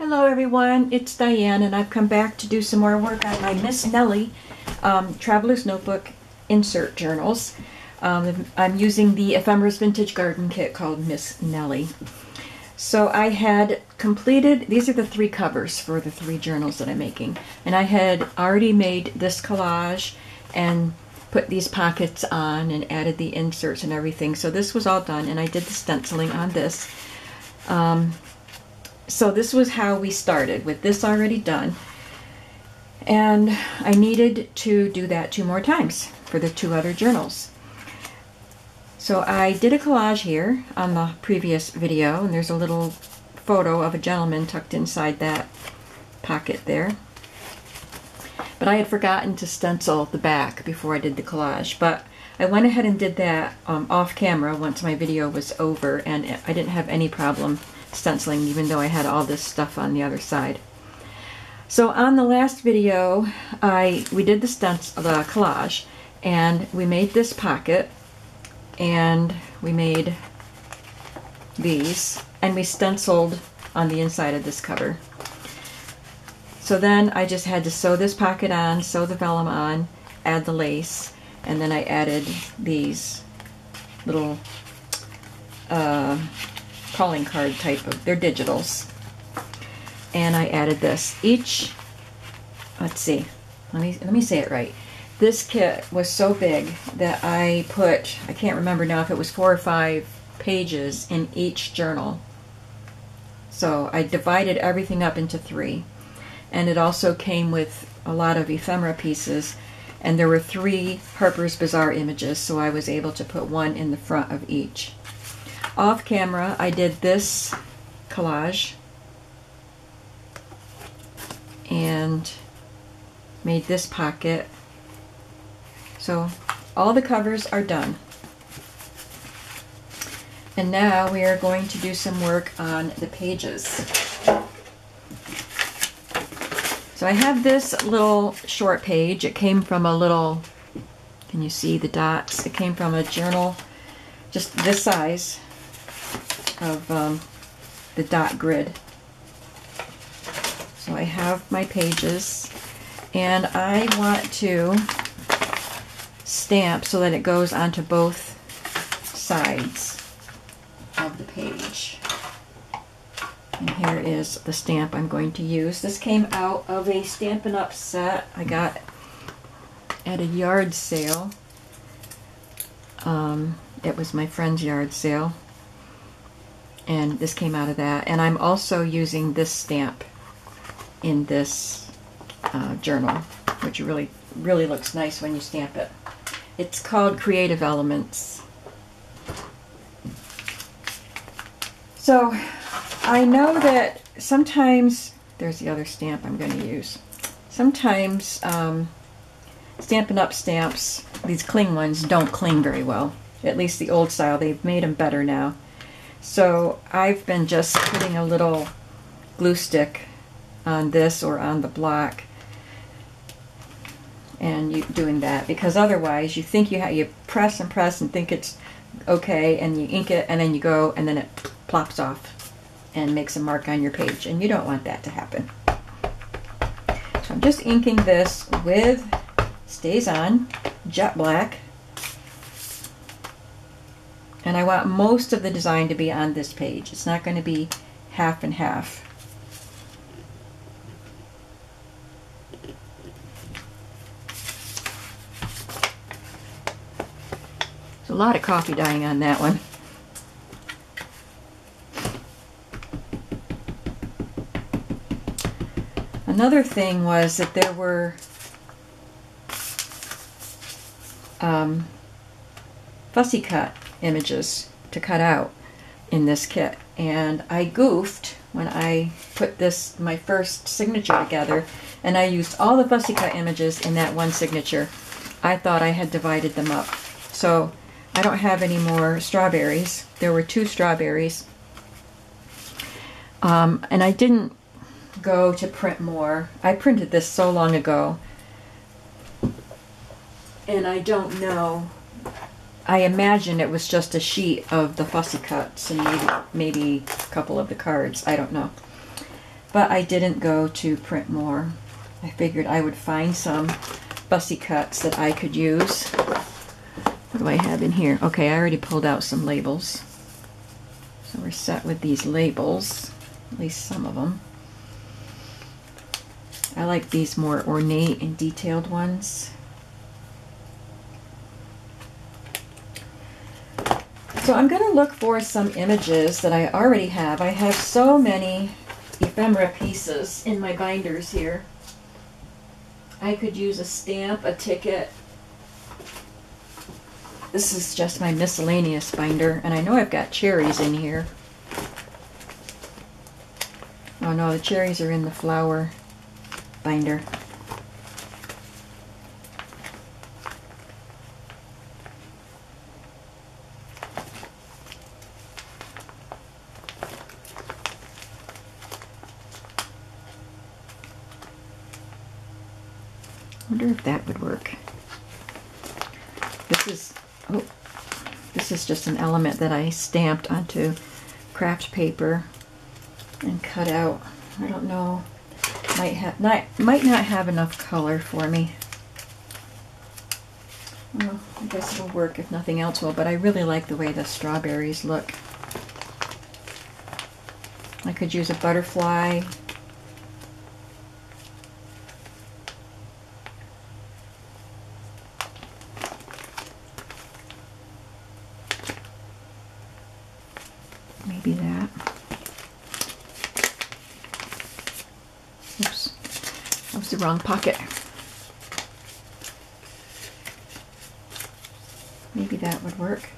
Hello everyone, it's Diane and I've come back to do some more work on my Miss Nellie Traveler's Notebook insert journals. I'm using the Ephemera's Vintage Garden Kit called Miss Nellie. So I had completed, these are the three covers for the three journals that I'm making, and I had already made this collage and put these pockets on and added the inserts and everything. So this was all done, and I did the stenciling on this. So this was how we started, with this already done. And I needed to do that 2 more times for the 2 other journals. So I did a collage here on the previous video, and there's a little photo of a gentleman tucked inside that pocket there. But I had forgotten to stencil the back before I did the collage. But I went ahead and did that off camera once my video was over, and I didn't have any problem stenciling, even though I had all this stuff on the other side. So on the last video, we did the collage, and we made this pocket, and we made these, and we stenciled on the inside of this cover. So then I just had to sew this pocket on, sew the vellum on, add the lace, and then I added these little calling card type of, they're digitals. And I added this. Each, let's see, let me say it right. This kit was so big that I put, I can't remember now if it was 4 or 5 pages in each journal. So I divided everything up into 3. And it also came with a lot of ephemera pieces, and there were 3 Harper's Bazaar images, so I was able to put 1 in the front of each. Off camera, I did this collage and made this pocket. So all the covers are done. And now we are going to do some work on the pages. So I have this little short page. It came from a little, can you see the dots? It came from a journal just this size of the dot grid. So I have my pages, and I want to stamp so that it goes onto both sides of the page. And here is the stamp I'm going to use. This came out of a Stampin' Up! Set I got at a yard sale. It was my friend's yard sale, and this came out of that. And I'm also using this stamp in this journal, which really looks nice when you stamp it. It's called Creative Elements. So I know that sometimes, there's the other stamp I'm going to use. Sometimes Stampin' Up! Stamps, these cling ones, don't cling very well. At least the old style. They've made them better now. So I've been just putting a little glue stick on this or on the block and doing that, because otherwise you think you press and press and think it's okay, and you ink it, and then you go, and then it plops off and makes a mark on your page, and you don't want that to happen. So I'm just inking this with Stays On jet black, and I want most of the design to be on this page. It's not going to be half and half. There's a lot of coffee dyeing on that one. Another thing was that there were fussy cut images to cut out in this kit, and I goofed when I put my first signature together, and I used all the fussy cut images in that one signature. I thought I had divided them up. So I don't have any more strawberries. There were 2 strawberries, and I didn't go to print more. I printed this so long ago, and I don't know. I imagine it was just a sheet of the fussy cuts and maybe a couple of the cards. I don't know. but I didn't go to print more. I figured I would find some fussy cuts that I could use. What do I have in here? Okay, I already pulled out some labels. So we're set with these labels, at least some of them. I like these more ornate and detailed ones. So I'm going to look for some images that I already have. I have so many ephemera pieces in my binders here. I could use a stamp, a ticket. This is just my miscellaneous binder, and I know I've got cherries in here. Oh no, the cherries are in the flower binder. I wonder if that would work. This is just an element that I stamped onto craft paper and cut out. I don't know. Might not have enough color for me. Well, I guess it'll work if nothing else will, but I really like the way the strawberries look. I could use a butterfly. Maybe that. Oops, that was the wrong pocket. Maybe that would work.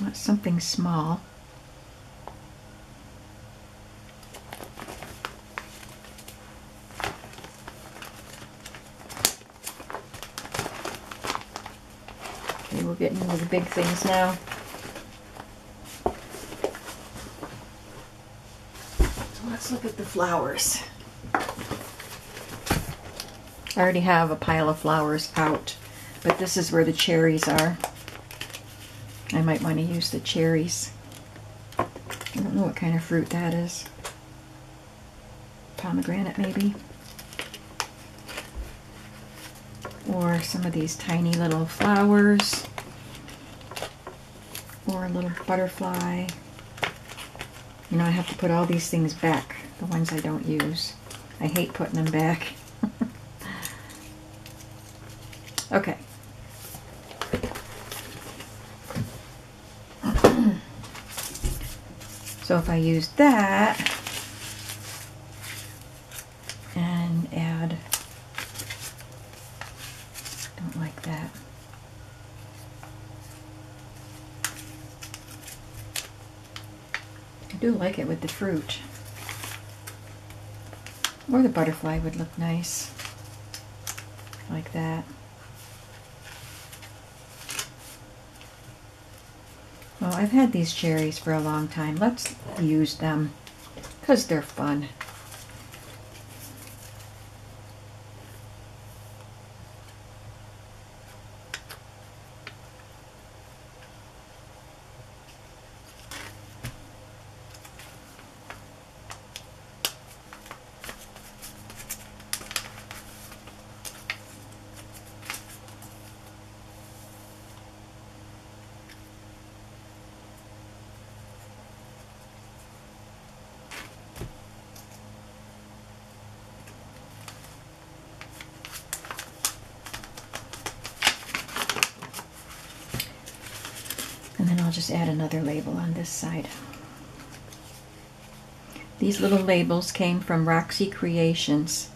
Want something small. Okay, we're getting into the big things now. Let's look at the flowers. I already have a pile of flowers out, but this is where the cherries are. I might want to use the cherries. I don't know what kind of fruit that is. Pomegranate, maybe. Or some of these tiny little flowers. Or a little butterfly. You know, I have to put all these things back, the ones I don't use. I hate putting them back. Okay. So if I use that and add, don't like that. I do like it with the fruit. Or the butterfly would look nice. Like that. Well, I've had these cherries for a long time. Let's use them because they're fun. And then I'll just add another label on this side. These little labels came from Roxy Creations.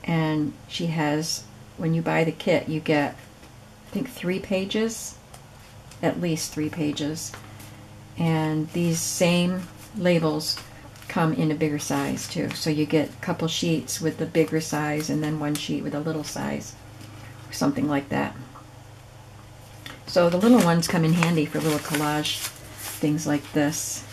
And she has, when you buy the kit, you get, I think, 3 pages. At least 3 pages. And these same labels come in a bigger size too. So you get a couple sheets with the bigger size and then one sheet with a little size. Or something like that. So the little ones come in handy for little collage things like this.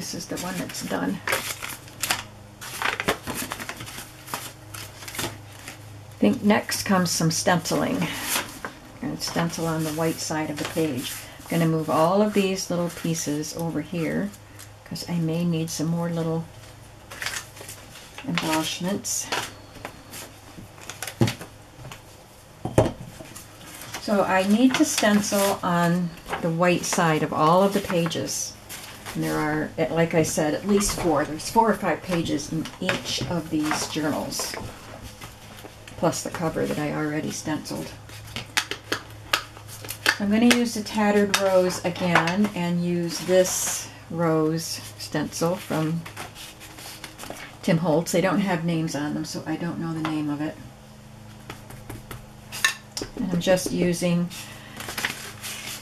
this is the one that's done. I think next comes some stenciling. I'm going to stencil on the white side of the page. I'm going to move all of these little pieces over here because I may need some more little embellishments. So I need to stencil on the white side of all of the pages. And there are, like I said, at least 4. There's 4 or 5 pages in each of these journals, plus the cover that I already stenciled. I'm going to use the Tattered Rose again and use this rose stencil from Tim Holtz. They don't have names on them, so I don't know the name of it. And I'm just using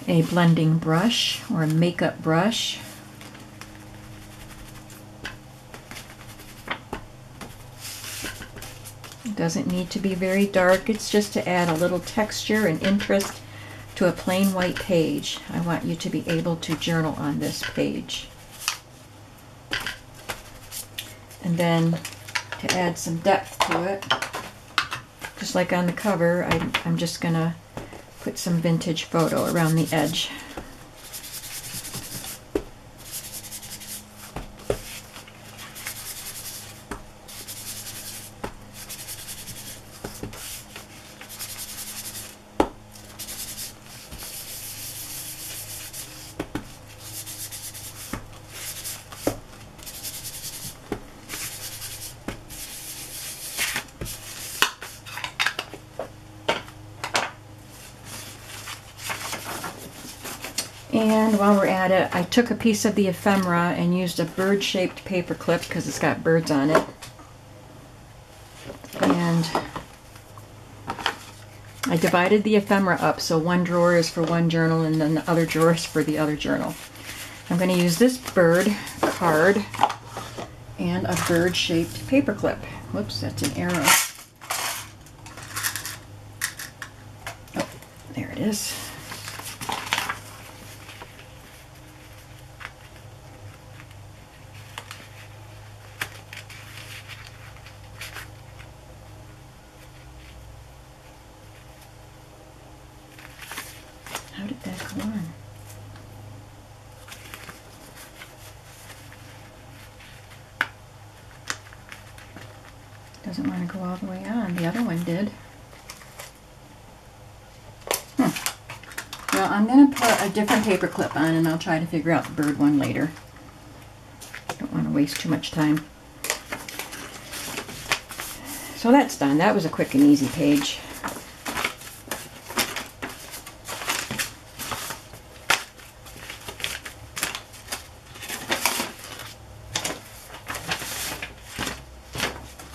a blending brush or a makeup brush. It doesn't need to be very dark. It's just to add a little texture and interest to a plain white page. I want you to be able to journal on this page. And then to add some depth to it, just like on the cover, I'm just going to put some vintage photo around the edge. And while we're at it, I took a piece of the ephemera and used a bird-shaped paper clip because it's got birds on it. And I divided the ephemera up, so one drawer is for one journal and then the other drawer is for the other journal. I'm going to use this bird card and a bird-shaped paper clip. Whoops, that's an arrow. Oh, there it is. How did that go on? Doesn't want to go all the way on. The other one did. Well, I'm going to put a different paper clip on and I'll try to figure out the bird one later. Don't want to waste too much time. So that's done. That was a quick and easy page.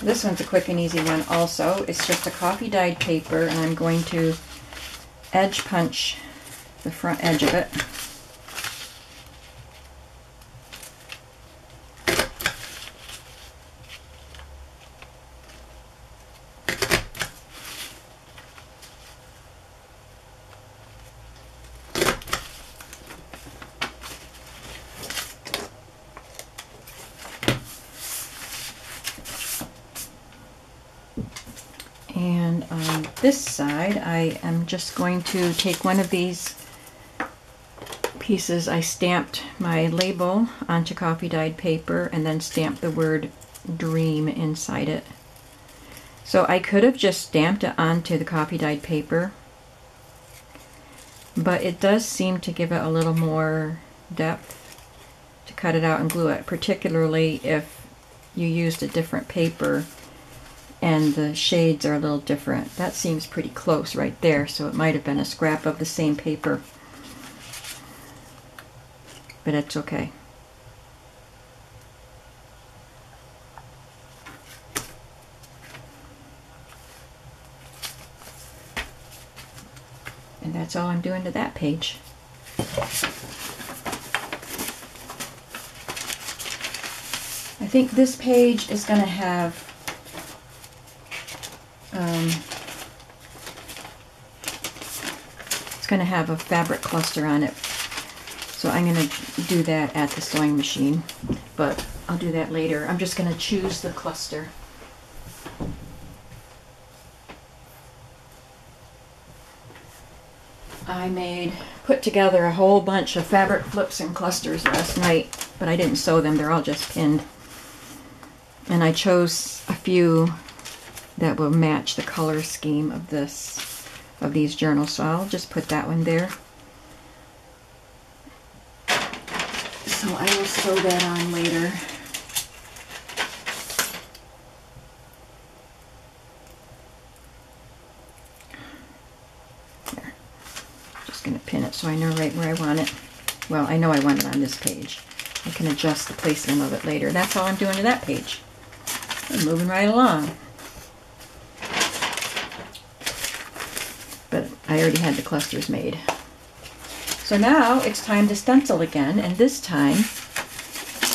This one's a quick and easy one also. It's just a coffee dyed paper and I'm going to edge punch the front edge of it. And on this side, I am just going to take one of these pieces. I stamped my label onto coffee dyed paper and then stamped the word dream inside it. So I could have just stamped it onto the coffee dyed paper, but it does seem to give it a little more depth to cut it out and glue it, particularly if you used a different paper and the shades are a little different. That seems pretty close right there, so it might have been a scrap of the same paper. But it's okay. And that's all I'm doing to that page. I think this page is going to have it's going to have a fabric cluster on it, so I'm going to do that at the sewing machine. but I'll do that later. I'm just going to choose the cluster. I put together a whole bunch of fabric flips and clusters last night, but I didn't sew them. They're all just pinned. And I chose a few that will match the color scheme of these journals. So I'll just put that one there. So I will sew that on later. There. Just going to pin it so I know right where I want it. Well, I know I want it on this page. I can adjust the placement of it later. That's all I'm doing to that page. I'm moving right along. But I already had the clusters made. So now it's time to stencil again, and this time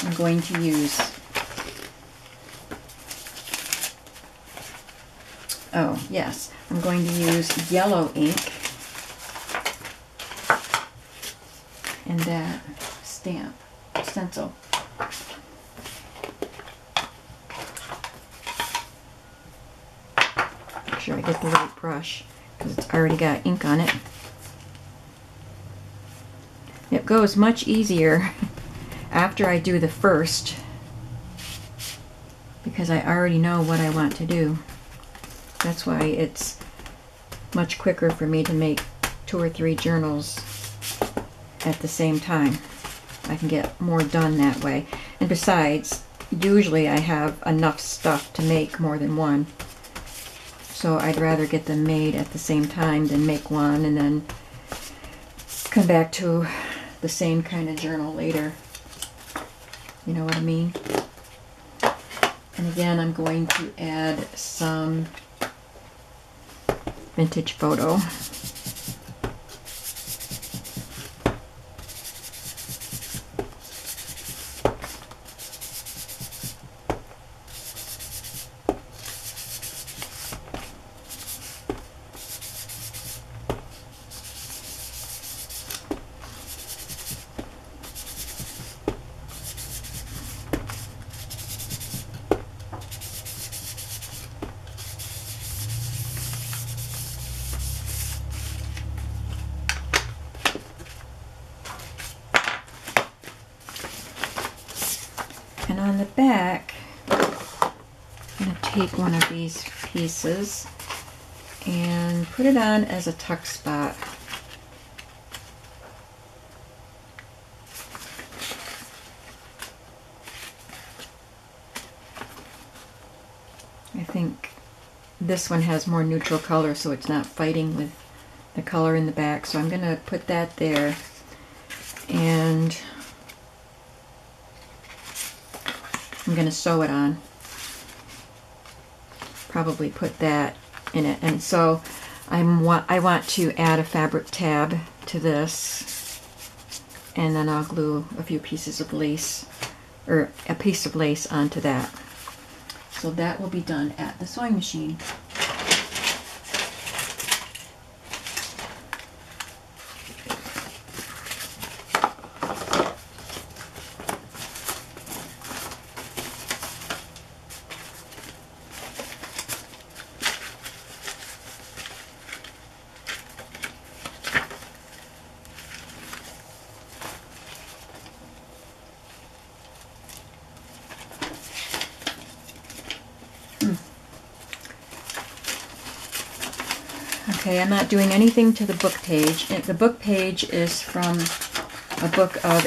I'm going to use, oh yes, I'm going to use yellow ink and that stencil. Make sure I get the right brush because it's already got ink on it. It goes much easier after I do the first because I already know what I want to do. That's why it's much quicker for me to make 2 or 3 journals at the same time. I can get more done that way. And besides, usually I have enough stuff to make more than one. So I'd rather get them made at the same time than make one and then come back to the same kind of journal later. You know what I mean? And again, I'm going to add some vintage photo. And on the back, I'm going to take one of these pieces and put it on as a tuck spot. I think this one has more neutral color, so it's not fighting with the color in the back. So I'm going to put that there, and I'm going to sew it on. Probably put that in it. And so I want to add a fabric tab to this, and then I'll glue a few pieces of lace, or a piece of lace onto that. So that will be done at the sewing machine. Okay, I'm not doing anything to the book page. The book page is from a book of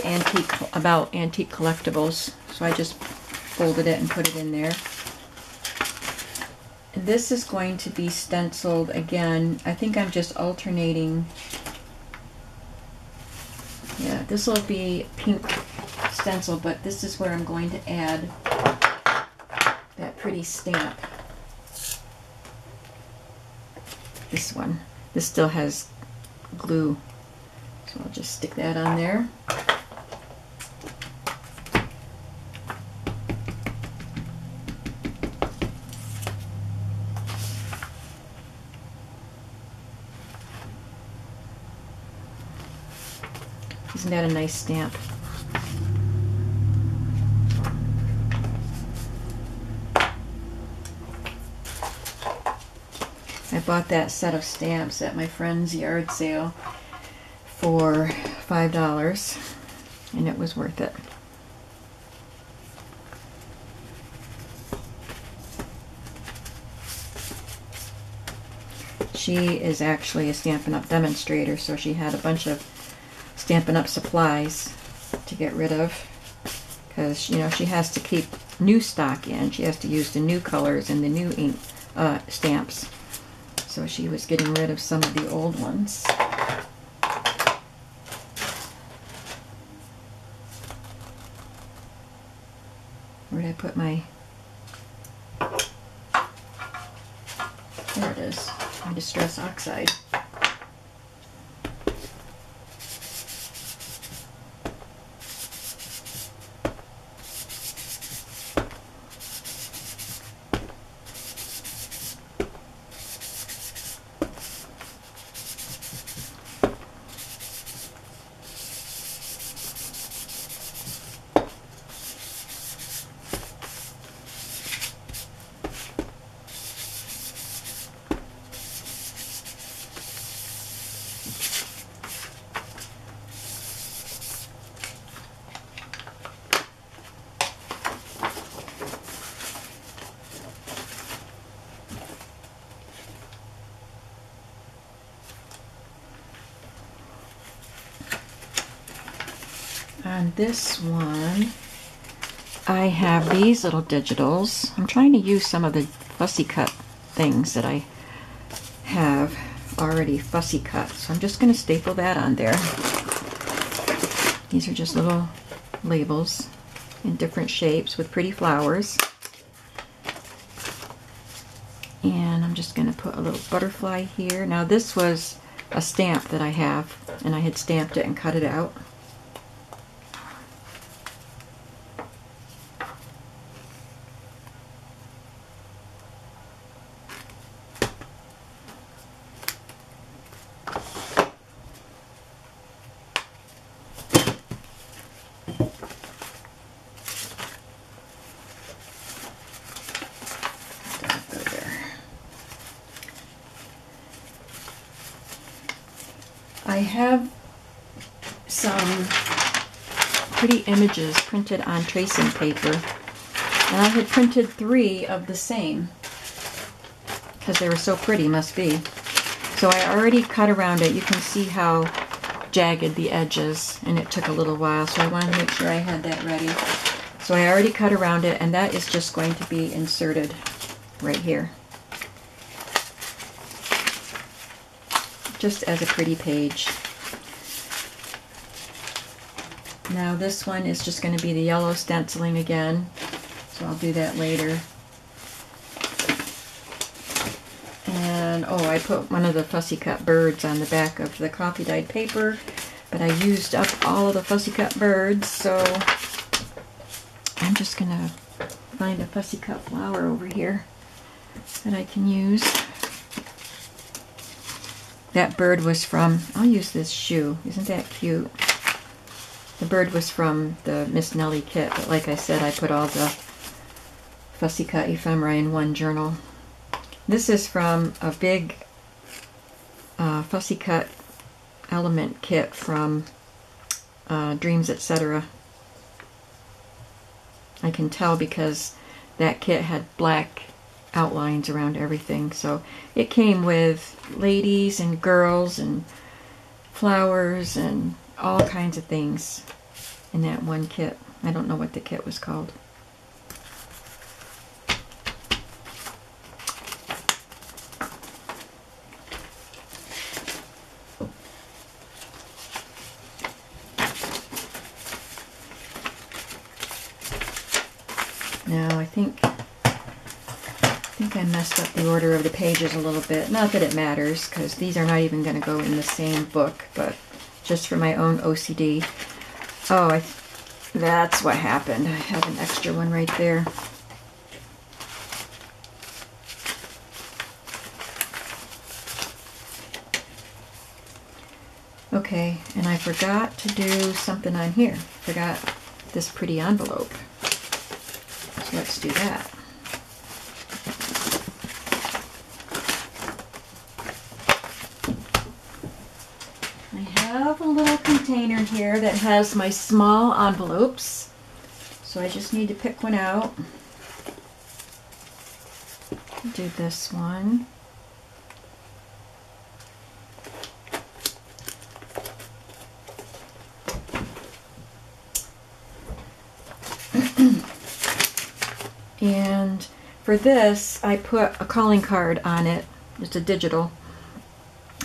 about antique collectibles, so I just folded it and put it in there. And this is going to be stenciled again. I think I'm just alternating. Yeah, this will be pink stencil, but this is where I'm going to add that pretty stamp. This one. This still has glue, so I'll just stick that on there. Isn't that a nice stamp? bought that set of stamps at my friend's yard sale for $5, and it was worth it. She is actually a Stampin' Up! Demonstrator, so she had a bunch of Stampin' Up! Supplies to get rid of, because, you know, she has to keep new stock in. She has to use the new colors and the new ink stamps. So she was getting rid of some of the old ones. Where did I put my... There it is. My Distress Oxide. On this one, I have these little digitals. I'm trying to use some of the fussy cut things that I have already fussy cut. So I'm just going to staple that on there. These are just little labels in different shapes with pretty flowers. And I'm just going to put a little butterfly here. Now this was a stamp that I have, and I had stamped it and cut it out. I have some pretty images printed on tracing paper, and I had printed 3 of the same because they were so pretty, must be. So I already cut around it. You can see how jagged the edge is, and it took a little while, so I wanted to make sure I had that ready. So I already cut around it, and that is just going to be inserted right here, just as a pretty page. Now this one is just going to be the yellow stenciling again, so I'll do that later. And oh, I put one of the fussy cut birds on the back of the coffee dyed paper, but I used up all of the fussy cut birds, so I'm just going to find a fussy cut flower over here that I can use. That bird was from, I'll use this shoe. Isn't that cute? The bird was from the Miss Nellie kit, but like I said, I put all the fussy cut ephemera in one journal. This is from a big fussy cut element kit from Dreams, Etc. I can tell because that kit had black outlines around everything. So it came with ladies and girls and flowers and all kinds of things in that one kit. I don't know what the kit was called. Now I think I messed up the order of the pages a little bit. Not that it matters, because these are not even going to go in the same book, but just for my own OCD. Oh, that's what happened. I have an extra one right there. Okay, and I forgot to do something on here. Forgot this pretty envelope. So let's do that. container here that has my small envelopes. So I just need to pick one out. Do this one. And for this, I put a calling card on it. It's a digital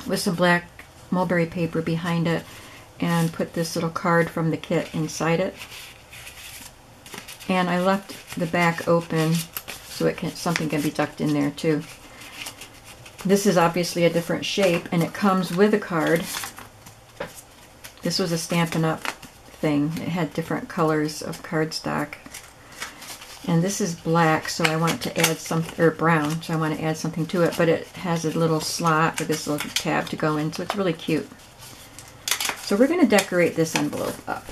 with some black mulberry paper behind it, and put this little card from the kit inside it. And I left the back open so something can be tucked in there too. This is obviously a different shape, and it comes with a card. This was a Stampin' Up! Thing. It had different colors of cardstock. And this is black, so I want to add some, or brown, so I want to add something to it, but it has a little slot with this little tab to go in, so it's really cute. So we're going to decorate this envelope up.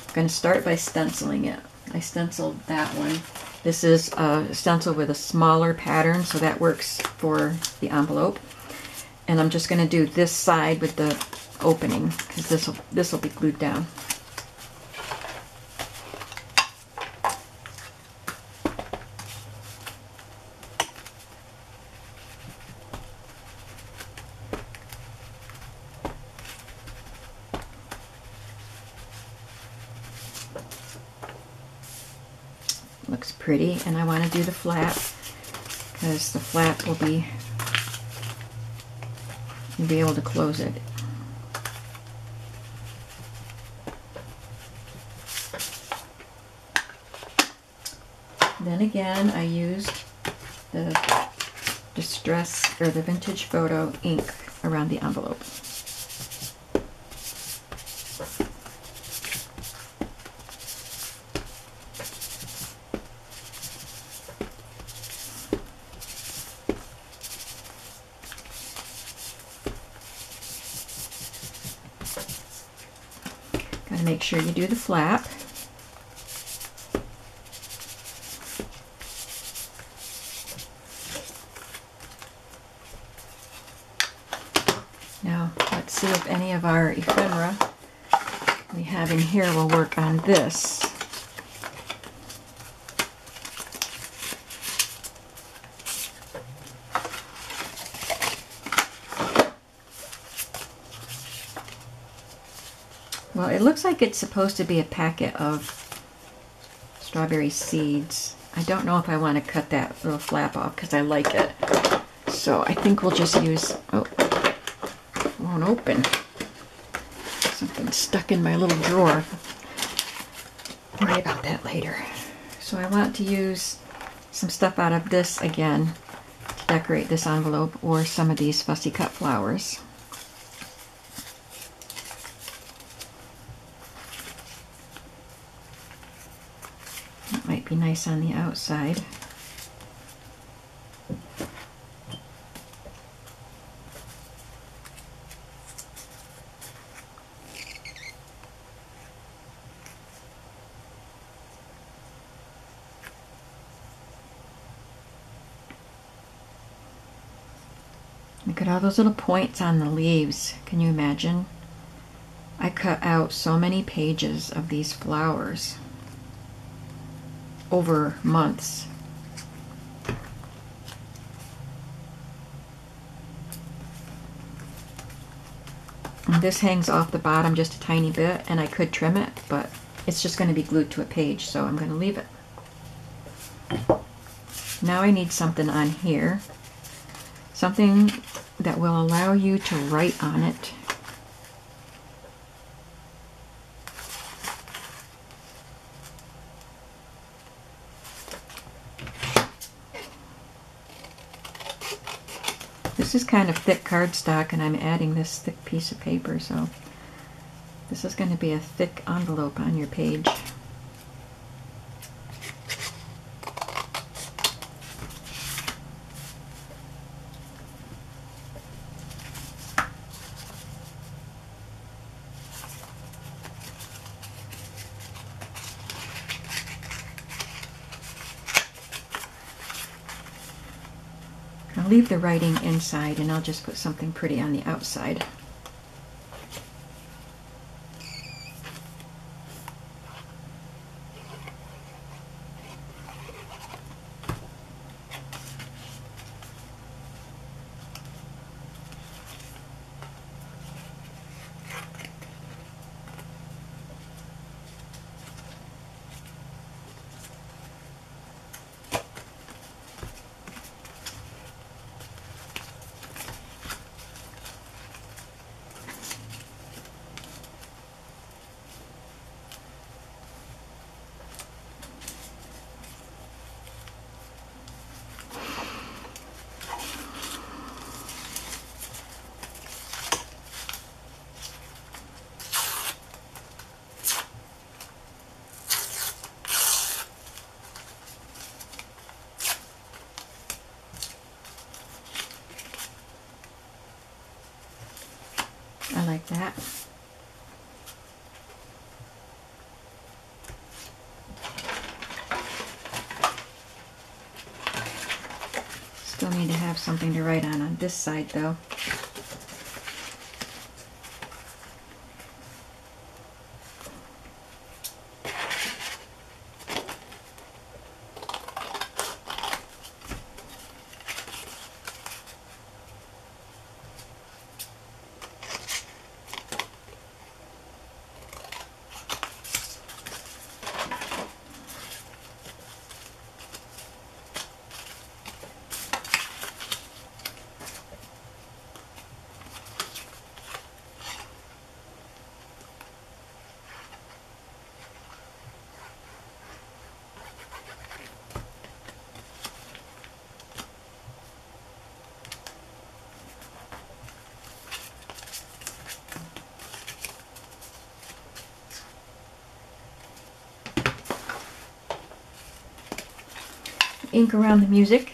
I'm going to start by stenciling it. I stenciled that one. This is a stencil with a smaller pattern, so that works for the envelope. And I'm just going to do this side with the opening, because this will be glued down. Looks pretty, and I want to do the flap because the flap will be, you'll be able to close it. Then again, I used the Distress or the Vintage Photo ink around the envelope. Got to make sure you do the flap. Now, let's see if any of our ephemera we have in here will work on this. Well, it looks like it's supposed to be a packet of strawberry seeds. I don't know if I want to cut that little flap off because I like it. So I think we'll just use, oh, it won't open. Something stuck in my little drawer. Worry about that later. So I want to use some stuff out of this again to decorate this envelope, or some of these fussy cut flowers. That might be nice on the outside. Look at all those little points on the leaves. Can you imagine? I cut out so many pages of these flowers over months. And this hangs off the bottom just a tiny bit, and I could trim it, but it's just going to be glued to a page, so I'm going to leave it. Now I need something on here. Something that will allow you to write on it. This is kind of thick cardstock, and I'm adding this thick piece of paper, so this is going to be a thick envelope on your page. I'll leave the writing inside, and I'll just put something pretty on the outside. Still need to have something to write on this side though. Ink around the music.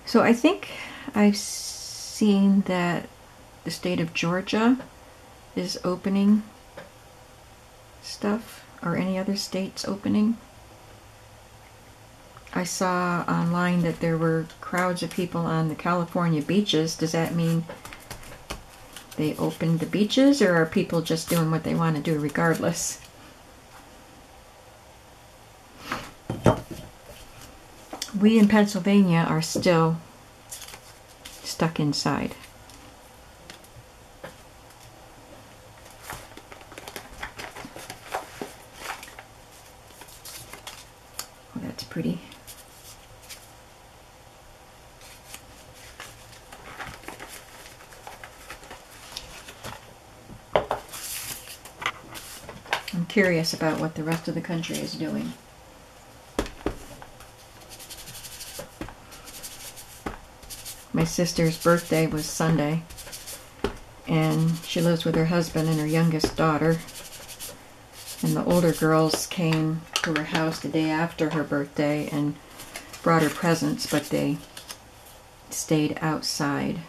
So I think I've seen that the state of Georgia is opening stuff, or any other states opening. I saw online that there were crowds of people on the California beaches. Does that mean they opened the beaches, or are people just doing what they want to do regardless? We in Pennsylvania are still stuck inside. Oh, that's pretty. I'm curious about what the rest of the country is doing. My sister's birthday was Sunday, and she lives with her husband and her youngest daughter. And the older girls came to her house the day after her birthday and brought her presents, but they stayed outside.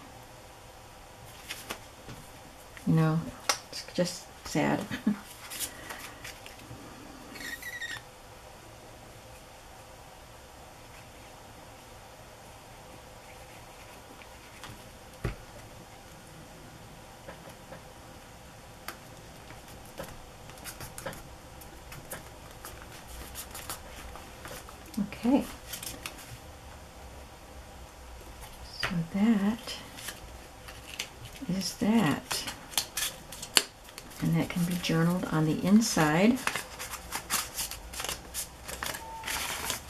You know, it's just sad. Okay, so that is that, and that can be journaled on the inside,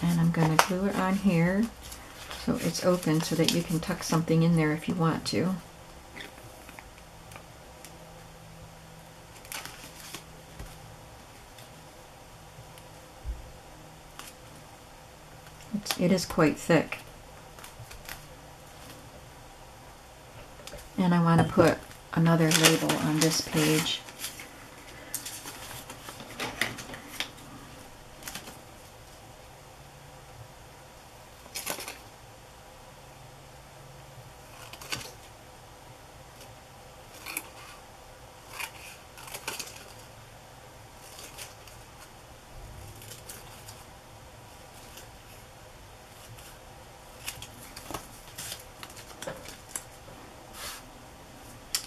and I'm going to glue it on here so it's open so that you can tuck something in there if you want to. It is quite thick. And I want to put another label on this page.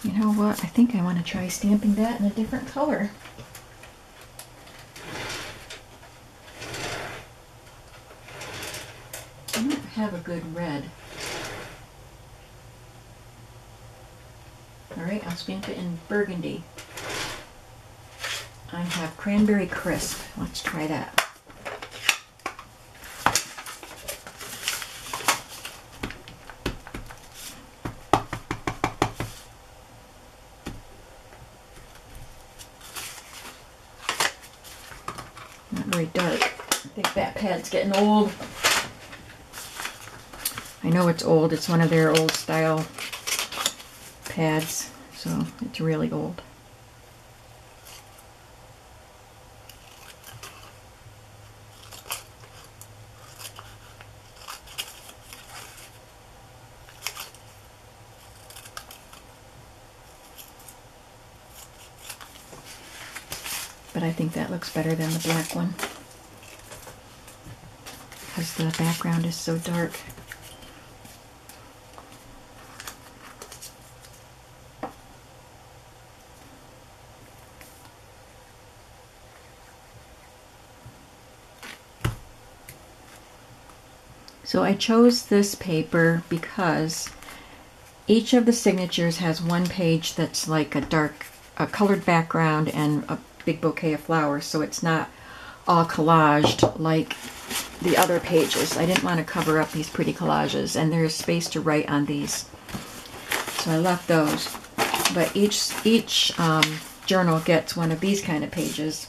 You know what? I think I want to try stamping that in a different color. I don't have a good red. Alright, I'll stamp it in burgundy. I have Cranberry Crisp. Let's try that. That pad's getting old. I know it's old. It's one of their old style pads, so it's really old. But I think that looks better than the black one because the background is so dark. So I chose this paper because each of the signatures has one page that's like a colored background and a big bouquet of flowers, so it's not all collaged like the other pages. I didn't want to cover up these pretty collages, and there's space to write on these, so I left those. But each journal gets one of these kind of pages,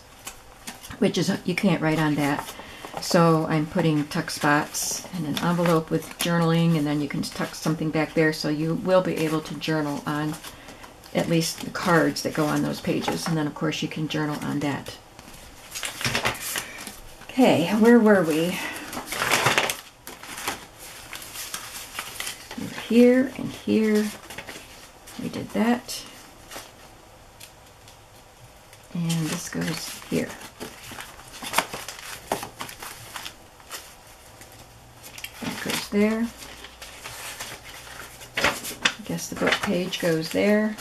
which is, you can't write on that. So I'm putting tuck spots and an envelope with journaling, and then you can tuck something back there, so you will be able to journal on at least the cards that go on those pages, and then of course you can journal on that. Okay, where were we? We were here and here. We did that. And this goes here. That goes there. I guess the book page goes there.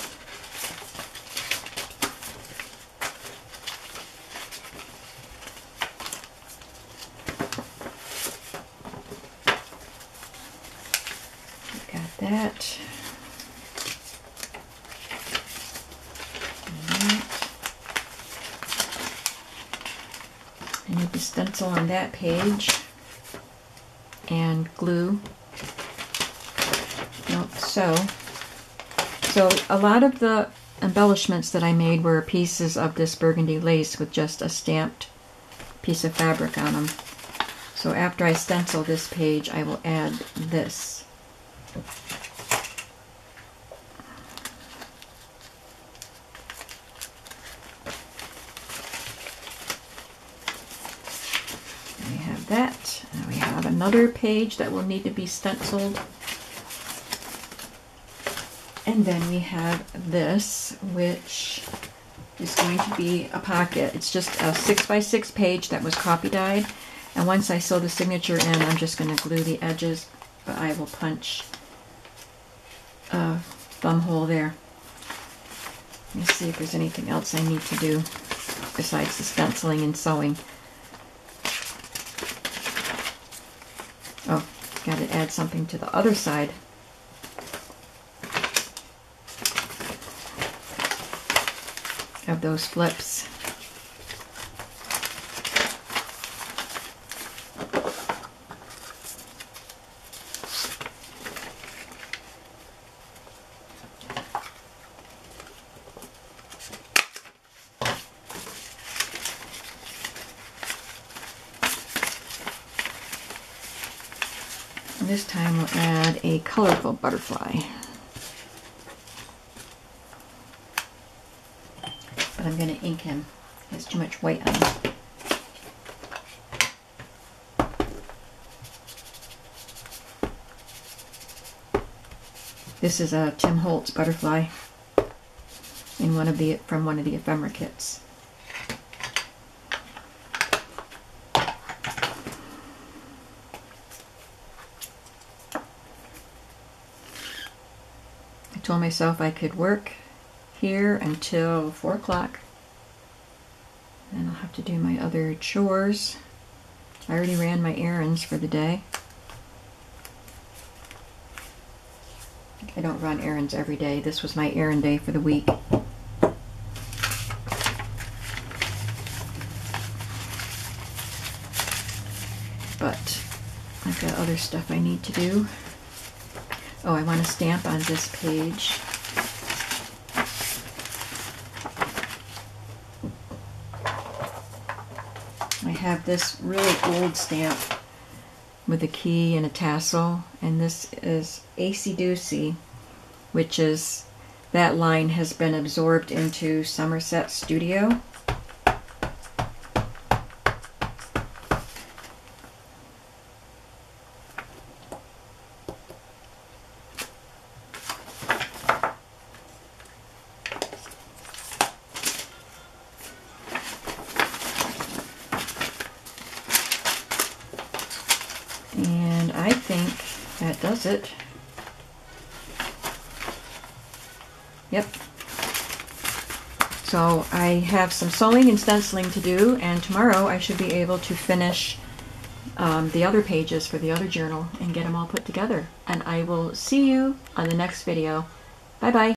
That. I need the stencil on that page and glue. Nope. So a lot of the embellishments that I made were pieces of this burgundy lace with just a stamped piece of fabric on them. So after I stencil this page, I will add this. We have that. Now we have another page that will need to be stenciled. And then we have this, which is going to be a pocket. It's just a 6x6 page that was copy dyed. And once I sew the signature in, I'm just going to glue the edges, but I will punch a thumb hole there. Let me see if there's anything else I need to do besides the stenciling and sewing. Oh, got to add something to the other side. Of those flips. And this time we'll add a colorful butterfly. But I'm going to ink him. He has too much white on him. This is a Tim Holtz butterfly in from one of the ephemera kits. I told myself I could work here until 4 o'clock. Then I'll have to do my other chores. I already ran my errands for the day. I don't run errands every day. This was my errand day for the week. But I've got other stuff I need to do. Oh, I want to stamp on this page. I have this really old stamp with a key and a tassel, and this is Acey Deucey, which is, that line has been absorbed into Somerset Studio. And I think that does it. Yep. So I have some sewing and stenciling to do, and tomorrow I should be able to finish the other pages for the other journal and get them all put together. And I will see you on the next video. Bye bye.